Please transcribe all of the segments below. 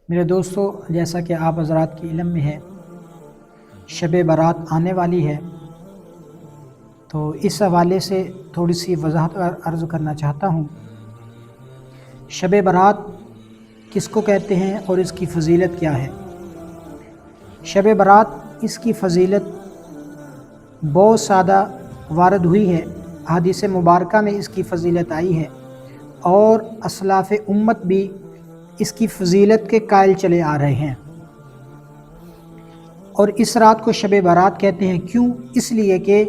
میرے دوستو، جیسا کہ آپ حضرات کے علم میں ہے، شب برات آنے والی ہے، تو اس حوالے سے تھوڑی سی وضاحت عرض کرنا چاہتا ہوں۔ شب برات کس کو کہتے ہیں اور اس کی فضیلت کیا ہے؟ شب برات اس کی فضیلت بہت سادہ وارد ہوئی ہے، حدیث مبارکہ میں اس کی فضیلت آئی ہے، اور اسلاف امت بھی اس کی فضیلت کے قائل چلے آ رہے ہیں۔ اور اس رات کو شب برات کہتے ہیں، کیوں؟ اس لیے کہ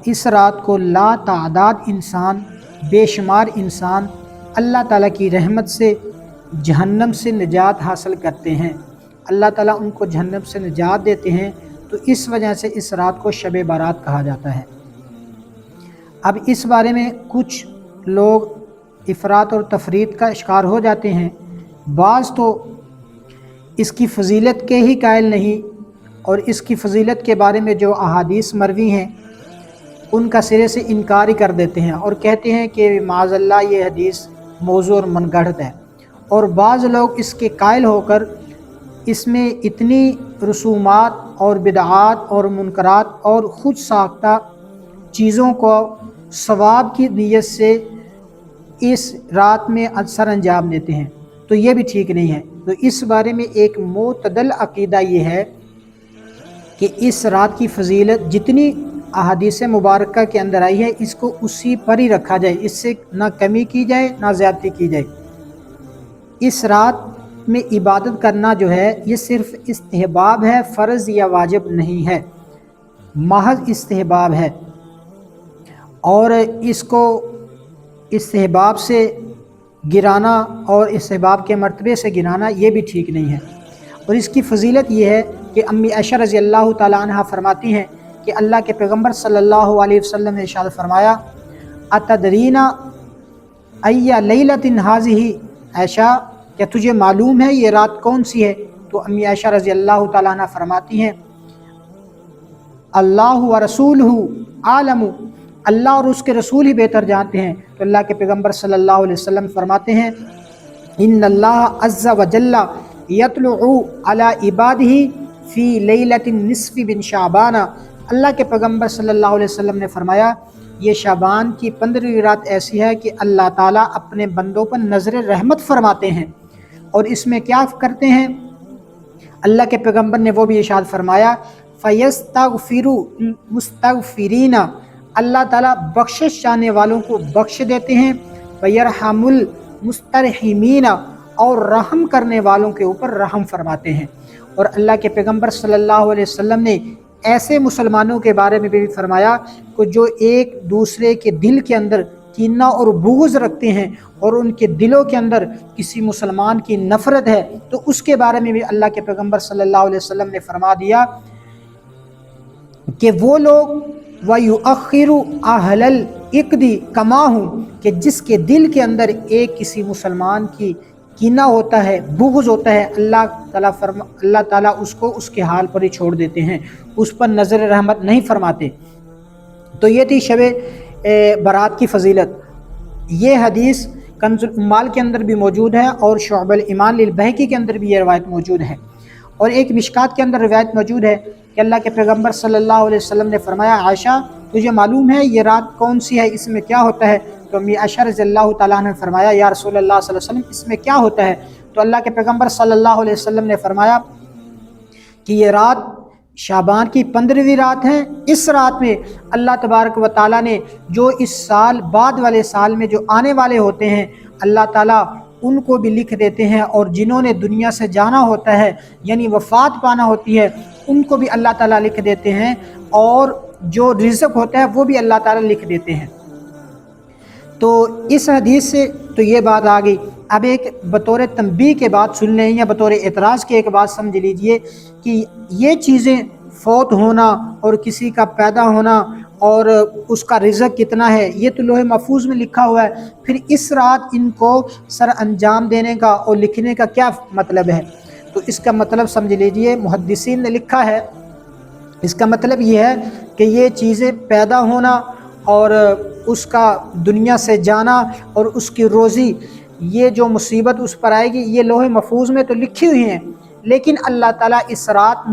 اس رات کو لا تعداد انسان، بے شمار انسان اللہ تعالیٰ کی رحمت سے جہنم سے نجات حاصل کرتے ہیں، اللہ تعالیٰ ان کو جہنم سے نجات دیتے ہیں، تو اس وجہ سے اس رات کو شب برات کہا جاتا ہے۔ اب اس بارے میں کچھ لوگ افراط اور تفریط کا شکار ہو جاتے ہیں، بعض تو اس کی فضیلت کے ہی قائل نہیں، اور اس کی فضیلت کے بارے میں جو احادیث مروی ہیں ان کا سرے سے انکار ہی کر دیتے ہیں اور کہتے ہیں کہ معاذ اللہ یہ حدیث موضوع اور من گھڑت ہے، اور بعض لوگ اس کے قائل ہو کر اس میں اتنی رسومات اور بدعات اور منکرات اور خود ساختہ چیزوں کو ثواب کی نیت سے اس رات میں سر انجام دیتے ہیں، تو یہ بھی ٹھیک نہیں ہے۔ تو اس بارے میں ایک معتدل عقیدہ یہ ہے کہ اس رات کی فضیلت جتنی احادیث مبارکہ کے اندر آئی ہے اس کو اسی پر ہی رکھا جائے، اس سے نہ کمی کی جائے نہ زیادتی کی جائے۔ اس رات میں عبادت کرنا جو ہے یہ صرف استحباب ہے، فرض یا واجب نہیں ہے، محض استحباب ہے، اور اس کو استحباب سے گرانا اور استحباب کے مرتبے سے گرانا یہ بھی ٹھیک نہیں ہے۔ اور اس کی فضیلت یہ ہے کہ امی عائشہ رضی اللہ تعالیٰ عنہ فرماتی ہیں کہ اللہ کے پیغمبر صلی اللہ علیہ وسلم نے ارشاد فرمایا، اتدرینا ای لیلۃ ھذہ، عائشہ کیا تجھے معلوم ہے یہ رات کون سی ہے؟ تو امی عائشہ رضی اللہ تعالیٰ عنہ فرماتی ہیں، اللہ و رسولہ عالم، اللہ اور اس کے رسول ہی بہتر جانتے ہیں۔ تو اللہ کے پیغمبر صلی اللہ علیہ وسلم فرماتے ہیں، ان اللہ عز وجل یطلع علی عبادہ فی لیلۃ النصف من شعبان، اللہ کے پیغمبر صلی اللہ علیہ وسلم نے فرمایا یہ شعبان کی 15ویں رات ایسی ہے کہ اللہ تعالیٰ اپنے بندوں پر نظر رحمت فرماتے ہیں، اور اس میں کیا کرتے ہیں؟ اللہ کے پیغمبر نے وہ بھی ارشاد فرمایا، فَيَسْتَغْفِرُ الْمُسْتَغْفِرِينَ، اللہ تعالیٰ بخشش چاہنے والوں کو بخش دیتے ہیں، وَيَرْحَمُ الْمُسْتَرْحِمِينَ، اور رحم کرنے والوں کے اوپر رحم فرماتے ہیں۔ اور اللہ کے پیغمبر صلی اللہ علیہ وسلم نے ایسے مسلمانوں کے بارے میں بھی فرمایا کہ جو ایک دوسرے کے دل کے اندر کینہ اور بغض رکھتے ہیں اور ان کے دلوں کے اندر کسی مسلمان کی نفرت ہے، تو اس کے بارے میں بھی اللہ کے پیغمبر صلی اللہ علیہ وسلم نے فرما دیا کہ وہ لوگ وَيُؤَخِّرُ أَهْلَ الْعِقْدِ كَمَا هُمْ، کہ جس کے دل کے اندر ایک کسی مسلمان کی کینہ ہوتا ہے، بغض ہوتا ہے، اللہ تعالیٰ اس کو اس کے حال پر ہی چھوڑ دیتے ہیں، اس پر نظر رحمت نہیں فرماتے۔ تو یہ تھی شب برات کی فضیلت۔ یہ حدیث کنز العمال کے اندر بھی موجود ہے، اور شعب الایمان للبیہقی کے اندر بھی یہ روایت موجود ہے، اور ایک مشکات کے اندر روایت موجود ہے کہ اللہ کے پیغمبر صلی اللہ علیہ وسلم نے فرمایا، عائشہ تجھے معلوم ہے یہ رات کون سی ہے، اس میں کیا ہوتا ہے؟ تو امی عائشہ رضی اللہ تعالیٰ عنہ نے فرمایا، یا رسول اللہ صلی اللہ علیہ وسلم اس میں کیا ہوتا ہے؟ تو اللہ کے پیغمبر صلی اللہ علیہ وسلم نے فرمایا کہ یہ رات شعبان کی 15ویں رات ہے، اس رات میں اللہ تبارک و تعالیٰ نے جو اس سال بعد والے سال میں جو آنے والے ہوتے ہیں، اللہ تعالیٰ ان کو بھی لکھ دیتے ہیں، اور جنہوں نے دنیا سے جانا ہوتا ہے یعنی وفات پانا ہوتی ہے ان کو بھی اللہ تعالیٰ لکھ دیتے ہیں، اور جو رزق ہوتا ہے وہ بھی اللہ تعالیٰ لکھ دیتے ہیں۔ تو اس حدیث سے تو یہ بات آ گئی۔ اب ایک بطور تنبیہ کے بات سن لیں، یا بطور اعتراض کے ایک بات سمجھ لیجئے کہ یہ چیزیں فوت ہونا اور کسی کا پیدا ہونا اور اس کا رزق کتنا ہے یہ تو لوح محفوظ میں لکھا ہوا ہے، پھر اس رات ان کو سر انجام دینے کا اور لکھنے کا کیا مطلب ہے؟ تو اس کا مطلب سمجھ لیجئے، محدثین نے لکھا ہے، اس کا مطلب یہ ہے کہ یہ چیزیں پیدا ہونا اور اس کا دنیا سے جانا اور اس کی روزی یہ جو مصیبت اس پر آئے گی یہ لوح محفوظ میں تو لکھی ہوئی ہیں، لیکن اللہ تعالیٰ اس رات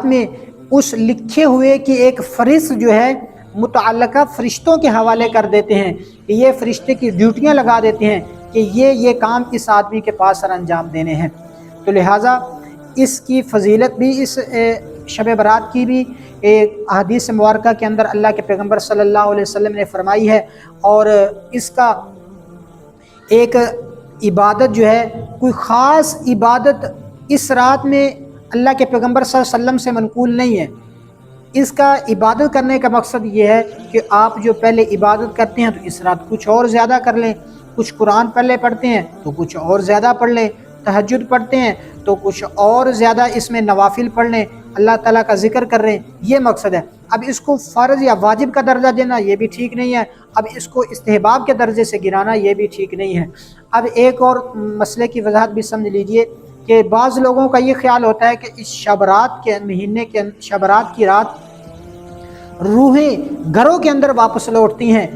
میں اس لکھے ہوئے کی ایک فہرست جو ہے متعلقہ فرشتوں کے حوالے کر دیتے ہیں کہ یہ فرشتے کی ڈیوٹیاں لگا دیتے ہیں کہ یہ کام اس آدمی کے پاس سر انجام دینے ہیں۔ تو لہٰذا اس کی فضیلت بھی، اس شب برات کی بھی ایک احادیث مبارکہ کے اندر اللہ کے پیغمبر صلی اللہ علیہ وسلم نے فرمائی ہے، اور اس کا ایک عبادت جو ہے، کوئی خاص عبادت اس رات میں اللہ کے پیغمبر صلی اللہ علیہ وسلم سے منقول نہیں ہے۔ اس کا عبادت کرنے کا مقصد یہ ہے کہ آپ جو پہلے عبادت کرتے ہیں تو اس رات کچھ اور زیادہ کر لیں، کچھ قرآن پہلے پڑھتے ہیں تو کچھ اور زیادہ پڑھ لیں، تہجد پڑھتے ہیں تو کچھ اور زیادہ اس میں نوافل پڑھ لیں، اللہ تعالیٰ کا ذکر کر رہے ہیں، یہ مقصد ہے۔ اب اس کو فرض یا واجب کا درجہ دینا یہ بھی ٹھیک نہیں ہے، اب اس کو استحباب کے درجے سے گرانا یہ بھی ٹھیک نہیں ہے۔ اب ایک اور مسئلے کی وضاحت بھی سمجھ لیجئے کہ بعض لوگوں کا یہ خیال ہوتا ہے کہ اس شب رات کے مہینے کے شب رات کی رات روحیں گھروں کے اندر واپس لوٹتی ہیں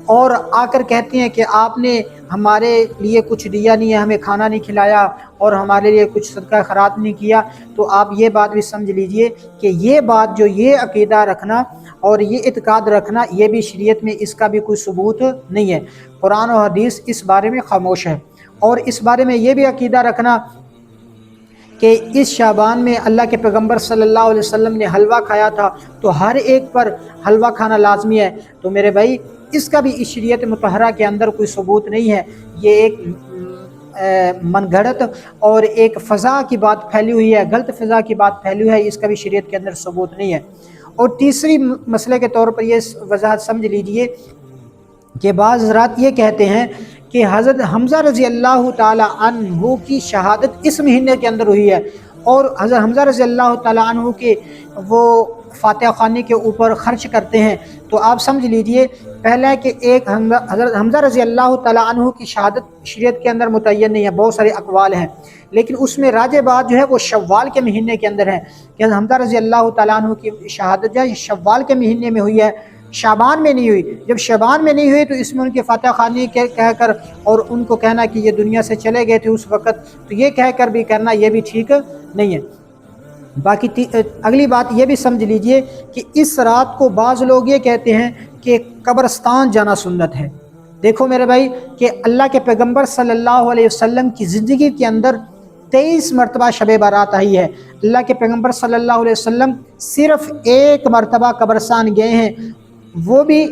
اور آ کر کہتی ہیں کہ آپ نے ہمارے لیے کچھ دیا نہیں ہے، ہمیں کھانا نہیں کھلایا اور ہمارے لیے کچھ صدقہ خیرات نہیں کیا۔ تو آپ یہ بات بھی سمجھ لیجئے کہ یہ بات جو یہ عقیدہ رکھنا اور یہ اعتقاد رکھنا یہ بھی شریعت میں اس کا بھی کوئی ثبوت نہیں ہے، قرآن و حدیث اس بارے میں خاموش ہے۔ اور اس بارے میں یہ بھی عقیدہ رکھنا کہ اس شعبان میں اللہ کے پیغمبر صلی اللہ علیہ وسلم نے حلوہ کھایا تھا تو ہر ایک پر حلوہ کھانا لازمی ہے، تو میرے بھائی اس کا بھی اس شریعت مطہرہ کے اندر کوئی ثبوت نہیں ہے۔ یہ ایک من گھڑت اور ایک فضا کی بات پھیلی ہوئی ہے، غلط فضا کی بات پھیلی ہوئی ہے، اس کا بھی شریعت کے اندر ثبوت نہیں ہے۔ اور تیسری مسئلے کے طور پر یہ وضاحت سمجھ لیجئے کہ بعض حضرات یہ کہتے ہیں کہ حضرت حمزہ رضی اللہ تعالی عنہ کی شہادت اس مہینے کے اندر ہوئی ہے، اور حضرت حمزہ رضی اللہ تعالی عنہ کے وہ فاتحہ خوانی کے اوپر خرچ کرتے ہیں۔ تو آپ سمجھ لیجئے پہلا ہے کہ ایک حضرت حمزہ رضی اللہ تعالی عنہ کی شہادت شریعت کے اندر متعین نہیں ہے، بہت سارے اقوال ہیں، لیکن اس میں راجح بات جو ہے وہ شوال کے مہینے کے اندر ہے کہ حضرت حمزہ رضی اللہ تعالی عنہ کی شہادت جو ہے شوال کے مہینے میں ہوئی ہے، شعبان میں نہیں ہوئی۔ جب شعبان میں نہیں ہوئی تو اس میں ان کے فاتحہ خوانی کہہ کر اور ان کو کہنا کہ یہ دنیا سے چلے گئے تھے اس وقت، تو یہ کہہ کر بھی کرنا یہ بھی ٹھیک نہیں ہے۔ باقی اگلی بات یہ بھی سمجھ لیجئے کہ اس رات کو بعض لوگ یہ کہتے ہیں کہ قبرستان جانا سنت ہے۔ دیکھو میرے بھائی کہ اللہ کے پیغمبر صلی اللہ علیہ وسلم کی زندگی کے اندر 23 مرتبہ شب برات آئی ہے۔ اللہ کے پیغمبر صلی اللہ علیہ وسلم صرف ایک مرتبہ قبرستان گئے ہیں، وہ بھی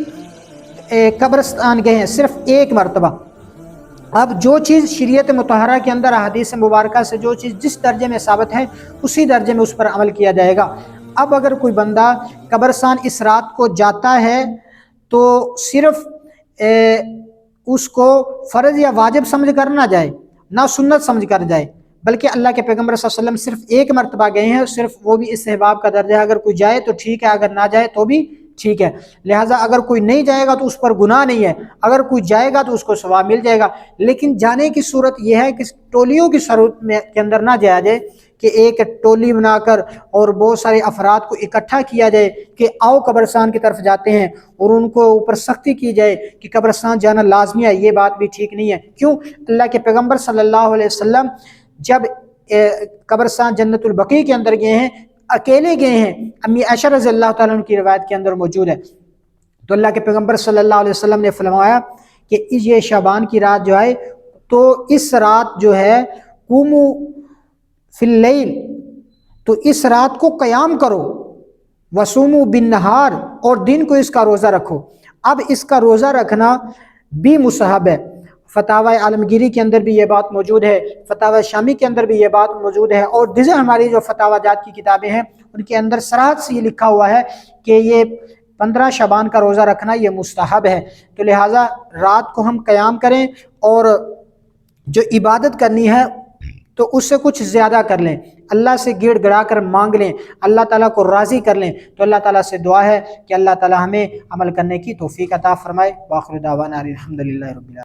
قبرستان گئے ہیں صرف ایک مرتبہ۔ اب جو چیز شریعت مطہرہ کے اندر احادیث مبارکہ سے جو چیز جس درجے میں ثابت ہے اسی درجے میں اس پر عمل کیا جائے گا۔ اب اگر کوئی بندہ قبرستان اس رات کو جاتا ہے تو صرف اس کو فرض یا واجب سمجھ کر نہ جائے، نہ سنت سمجھ کر جائے، بلکہ اللہ کے پیغمبر صلی اللہ علیہ وسلم صرف ایک مرتبہ گئے ہیں، صرف وہ بھی استحباب کا درجہ ہے، اگر کوئی جائے تو ٹھیک ہے، اگر نہ جائے تو بھی ٹھیک ہے۔ لہٰذا اگر کوئی نہیں جائے گا تو اس پر گناہ نہیں ہے، اگر کوئی جائے گا تو اس کو ثواب مل جائے گا۔ لیکن جانے کی صورت یہ ہے کہ ٹولیوں کی صورت میں کے اندر نہ جایا جائے کہ ایک ٹولی بنا کر اور بہت سارے افراد کو اکٹھا کیا جائے کہ آؤ قبرستان کی طرف جاتے ہیں اور ان کو اوپر سختی کی جائے کہ قبرستان جانا لازمی ہے، یہ بات بھی ٹھیک نہیں ہے۔ کیوں؟ اللہ کے پیغمبر صلی اللہ علیہ وسلم جب قبرستان جنت البقیع کے اندر گئے ہیں، اکیلے گئے ہیں، امی عائشہ رضی اللہ تعالیٰ عنہ کی روایت کے اندر موجود ہے، تو اللہ کے پیغمبر صلی اللہ علیہ وسلم نے فرمایا کہ یہ شعبان کی رات جو آئے تو اس رات جو ہے قوموا فی اللیل، تو اس رات کو قیام کرو، وصوموا بالنہار، اور دن کو اس کا روزہ رکھو۔ اب اس کا روزہ رکھنا بھی مستحب ہے۔ فتاوی عالمگیری کے اندر بھی یہ بات موجود ہے، فتاوی شامی کے اندر بھی یہ بات موجود ہے، اور دیگر ہماری جو فتاوی جات کی کتابیں ہیں ان کے اندر صراحت سے یہ لکھا ہوا ہے کہ یہ 15 شعبان کا روزہ رکھنا یہ مستحب ہے۔ تو لہٰذا رات کو ہم قیام کریں اور جو عبادت کرنی ہے تو اس سے کچھ زیادہ کر لیں، اللہ سے گڑ گڑا کر مانگ لیں، اللہ تعالیٰ کو راضی کر لیں۔ تو اللہ تعالیٰ سے دعا ہے کہ اللہ تعالیٰ ہمیں عمل کرنے کی توفیق عطا فرمائے۔ وآخر دعوانا الحمدللہ رب العالمین۔